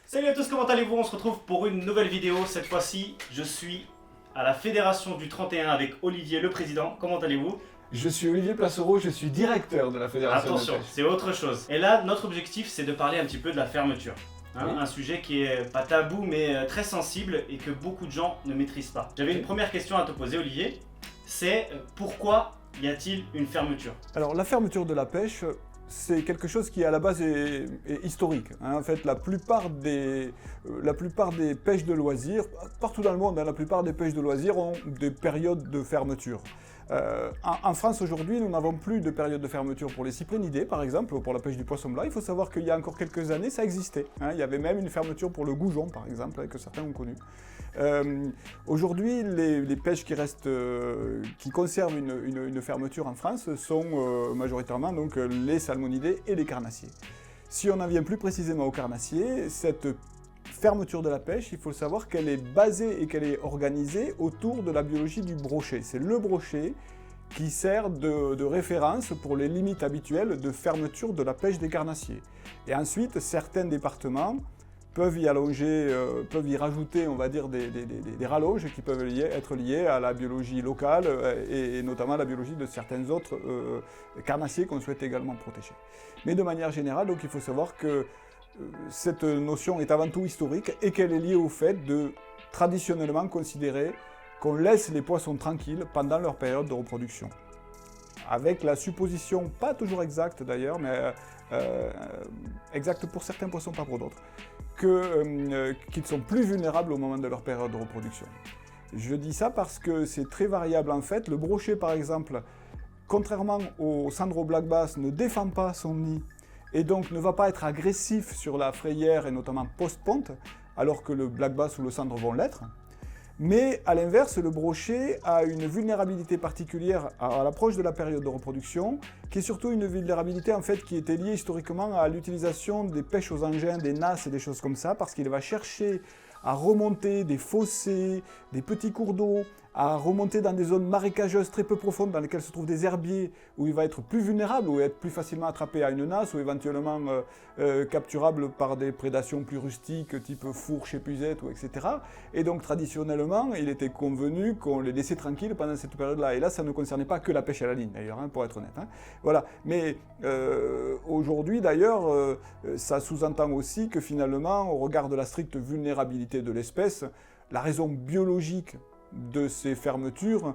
Salut à tous, comment allez-vous? On se retrouve pour une nouvelle vidéo. Cette fois-ci, je suis à la Fédération du 31 avec Olivier, le président. Comment allez-vous? Je suis Olivier Placereau, je suis directeur de la Fédération Attention, de pêche. c'est autre chose. Et là, notre objectif, c'est de parler un petit peu de la fermeture. Oui. Un sujet qui est pas tabou, mais très sensible et que beaucoup de gens ne maîtrisent pas. J'avais une première question à te poser, Olivier. C'est pourquoi y a-t-il une fermeture? Alors la fermeture de la pêche, c'est quelque chose qui à la base est historique. En fait, la plupart des pêches de loisirs, partout dans le monde, la plupart des pêches de loisirs ont des périodes de fermeture. En France aujourd'hui, nous n'avons plus de période de fermeture pour les cyprinidés, par exemple, ou pour la pêche du poisson blanc. Il faut savoir qu'il y a encore quelques années, ça existait. Il y avait même une fermeture pour le goujon, par exemple, que certains ont connu. Aujourd'hui, les pêches qui conservent une fermeture en France sont majoritairement donc, les salmonidés et les carnassiers. Si on en vient plus précisément aux carnassiers, cette fermeture de la pêche, il faut savoir qu'elle est basée et qu'elle est organisée autour de la biologie du brochet. C'est le brochet qui sert de référence pour les limites habituelles de fermeture de la pêche des carnassiers. Et ensuite, certains départements peuvent y rajouter, on va dire, des rallonges qui peuvent être liées à la biologie locale et notamment à la biologie de certains autres carnassiers qu'on souhaite également protéger. Mais de manière générale, donc, il faut savoir que cette notion est avant tout historique et qu'elle est liée au fait de traditionnellement considérer qu'on laisse les poissons tranquilles pendant leur période de reproduction. Avec la supposition, pas toujours exacte d'ailleurs, mais exacte pour certains poissons, pas pour d'autres, qu'ils sont plus vulnérables au moment de leur période de reproduction. Je dis ça parce que c'est très variable en fait. Le brochet par exemple, contrairement au sandro black bass, ne défend pas son nid et donc ne va pas être agressif sur la frayère et notamment post-ponte, alors que le black bass ou le sandre vont l'être. Mais à l'inverse, le brochet a une vulnérabilité particulière à l'approche de la période de reproduction, qui est surtout une vulnérabilité en fait qui était liée historiquement à l'utilisation des pêches aux engins, des nasses et des choses comme ça, parce qu'il va chercher à remonter des fossés, des petits cours d'eau, à remonter dans des zones marécageuses très peu profondes dans lesquelles se trouvent des herbiers, où il va être plus vulnérable, ou être plus facilement attrapé à une nasse, ou éventuellement capturable par des prédations plus rustiques, type fourche, épuisette, etc. Et donc traditionnellement, il était convenu qu'on les laissait tranquilles pendant cette période-là. Et là, ça ne concernait pas que la pêche à la ligne, d'ailleurs, pour être honnête. Voilà. Mais aujourd'hui, d'ailleurs, ça sous-entend aussi que finalement, au regard de la stricte vulnérabilité de l'espèce, la raison biologique de ces fermetures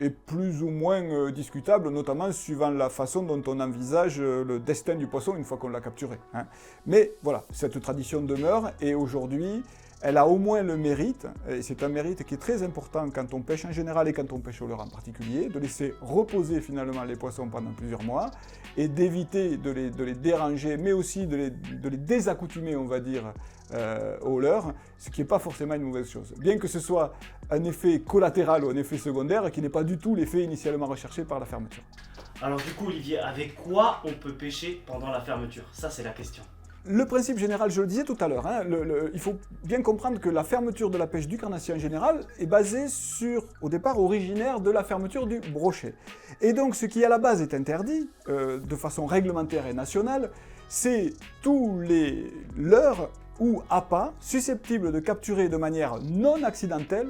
est plus ou moins discutable, notamment suivant la façon dont on envisage le destin du poisson une fois qu'on l'a capturé. Mais voilà, cette tradition demeure et aujourd'hui, elle a au moins le mérite, et c'est un mérite qui est très important quand on pêche en général et quand on pêche au leurre en particulier, de laisser reposer finalement les poissons pendant plusieurs mois et d'éviter de les déranger, mais aussi de les désaccoutumer, on va dire, au leurre, ce qui n'est pas forcément une mauvaise chose. Bien que ce soit un effet collatéral ou un effet secondaire qui n'est pas du tout l'effet initialement recherché par la fermeture. Alors du coup, Olivier, avec quoi on peut pêcher pendant la fermeture? Ça, c'est la question. Le principe général, je le disais tout à l'heure, il faut bien comprendre que la fermeture de la pêche du carnassier en général est basée au départ originaire de la fermeture du brochet. Et donc ce qui à la base est interdit, de façon réglementaire et nationale, c'est tous les leurres ou appâts susceptibles de capturer de manière non accidentelle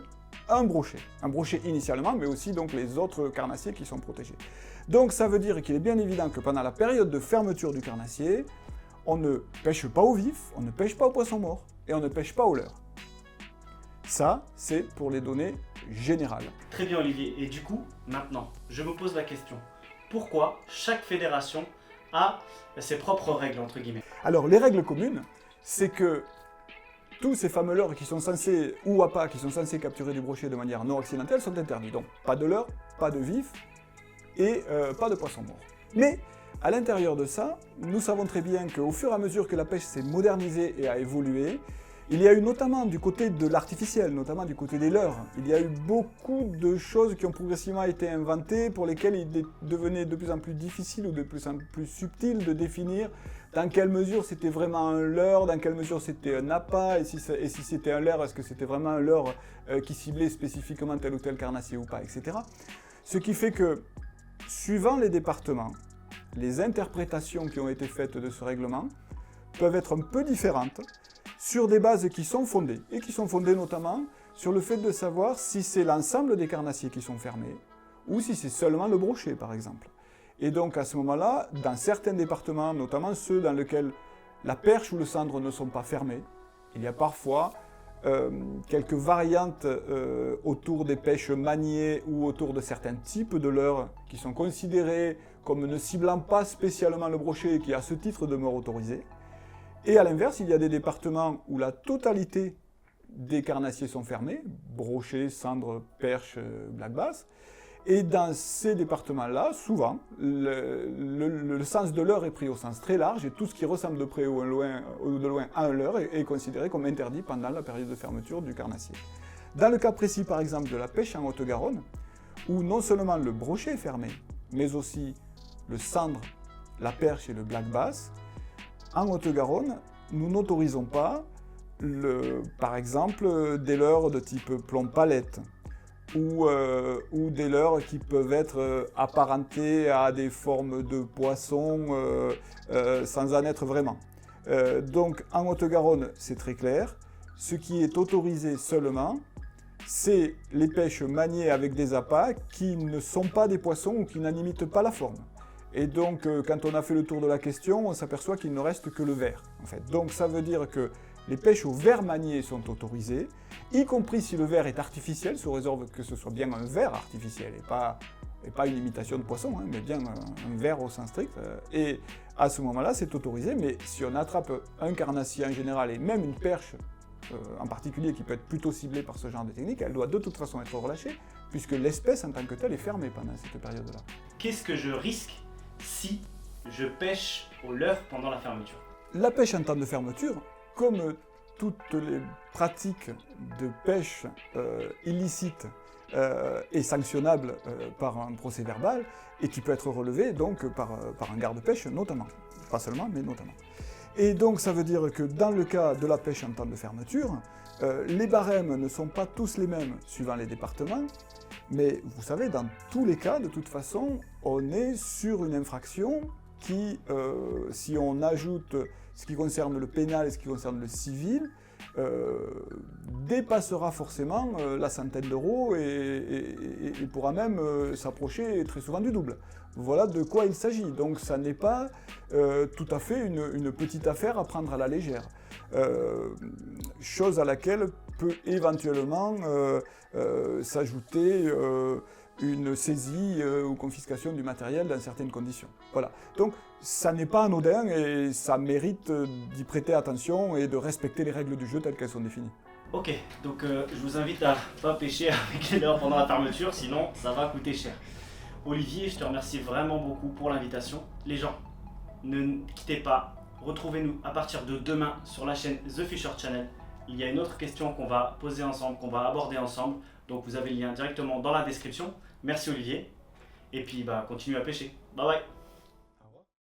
un brochet. Un brochet initialement, mais aussi donc les autres carnassiers qui sont protégés. Donc ça veut dire qu'il est bien évident que pendant la période de fermeture du carnassier, on ne pêche pas au vif, on ne pêche pas au poisson mort et on ne pêche pas au leurre. Ça, c'est pour les données générales. Très bien, Olivier. Et du coup, maintenant, je me pose la question. Pourquoi chaque fédération a ses propres règles, entre guillemets? Alors, les règles communes, c'est que tous ces fameux leurres qui sont censés, ou appâts, qui sont censés capturer du brochet de manière non accidentelle, sont interdits. Donc, pas de leurre, pas de vif et pas de poisson mort. Mais à l'intérieur de ça, nous savons très bien qu'au fur et à mesure que la pêche s'est modernisée et a évolué, il y a eu notamment du côté de l'artificiel, notamment du côté des leurres, il y a eu beaucoup de choses qui ont progressivement été inventées pour lesquelles il devenait de plus en plus difficile ou de plus en plus subtil de définir dans quelle mesure c'était vraiment un leurre, dans quelle mesure c'était un appât, et si c'était un leurre, est-ce que c'était vraiment un leurre qui ciblait spécifiquement tel ou tel carnassier ou pas, etc. Ce qui fait que, suivant les départements, les interprétations qui ont été faites de ce règlement peuvent être un peu différentes sur des bases qui sont fondées, et qui sont fondées notamment sur le fait de savoir si c'est l'ensemble des carnassiers qui sont fermés, ou si c'est seulement le brochet, par exemple. Et donc, à ce moment-là, dans certains départements, notamment ceux dans lesquels la perche ou le sandre ne sont pas fermés, il y a parfois quelques variantes autour des pêches maniées ou autour de certains types de leurres qui sont considérés comme ne ciblant pas spécialement le brochet et qui à ce titre demeurent autorisés. Et à l'inverse, il y a des départements où la totalité des carnassiers sont fermés, brochet, sandre, perche, black bass. Et dans ces départements-là, souvent, le sens de leurre est pris au sens très large et tout ce qui ressemble de près ou de loin à un leurre est considéré comme interdit pendant la période de fermeture du carnassier. Dans le cas précis, par exemple, de la pêche en Haute-Garonne, où non seulement le brochet est fermé, mais aussi le sandre, la perche et le black bass, en Haute-Garonne, nous n'autorisons pas, par exemple, des leurres de type plomb-palette, ou des leurres qui peuvent être apparentés à des formes de poissons sans en être vraiment. Donc en Haute-Garonne, c'est très clair. Ce qui est autorisé seulement, c'est les pêches maniées avec des appâts qui ne sont pas des poissons ou qui n'en imitent pas la forme. Et donc quand on a fait le tour de la question, on s'aperçoit qu'il ne reste que le verre, en fait. Donc ça veut dire que les pêches au verre manié sont autorisées, y compris si le verre est artificiel, sous réserve que ce soit bien un verre artificiel et pas une imitation de poisson, hein, mais bien un verre au sens strict. Et à ce moment-là, c'est autorisé, mais si on attrape un carnassier en général et même une perche en particulier qui peut être plutôt ciblée par ce genre de technique, elle doit de toute façon être relâchée, puisque l'espèce en tant que telle est fermée pendant cette période-là. Qu'est-ce que je risque si je pêche au leurre pendant la fermeture? La pêche en temps de fermeture, comme toutes les pratiques de pêche illicites est sanctionnable par un procès verbal et qui peut être relevé donc par un garde-pêche notamment. Pas seulement, mais notamment. Et donc ça veut dire que dans le cas de la pêche en temps de fermeture, les barèmes ne sont pas tous les mêmes suivant les départements, mais vous savez, dans tous les cas, de toute façon, on est sur une infraction qui, si on ajoute ce qui concerne le pénal et ce qui concerne le civil, dépassera forcément la centaine d'euros et pourra même s'approcher très souvent du double. Voilà de quoi il s'agit. Donc ça n'est pas tout à fait une petite affaire à prendre à la légère. Chose à laquelle peut éventuellement s'ajouter une saisie ou confiscation du matériel dans certaines conditions. Voilà. Donc ça n'est pas anodin et ça mérite d'y prêter attention et de respecter les règles du jeu telles qu'elles sont définies. Ok, donc je vous invite à pas pêcher avec les leurres pendant la fermeture, sinon ça va coûter cher. Olivier, je te remercie vraiment beaucoup pour l'invitation. Les gens, ne quittez pas, retrouvez-nous à partir de demain sur la chaîne The Fisher Channel. Il y a une autre question qu'on va poser ensemble, qu'on va aborder ensemble, donc vous avez le lien directement dans la description. Merci Olivier, et puis continuez à pêcher. Bye bye.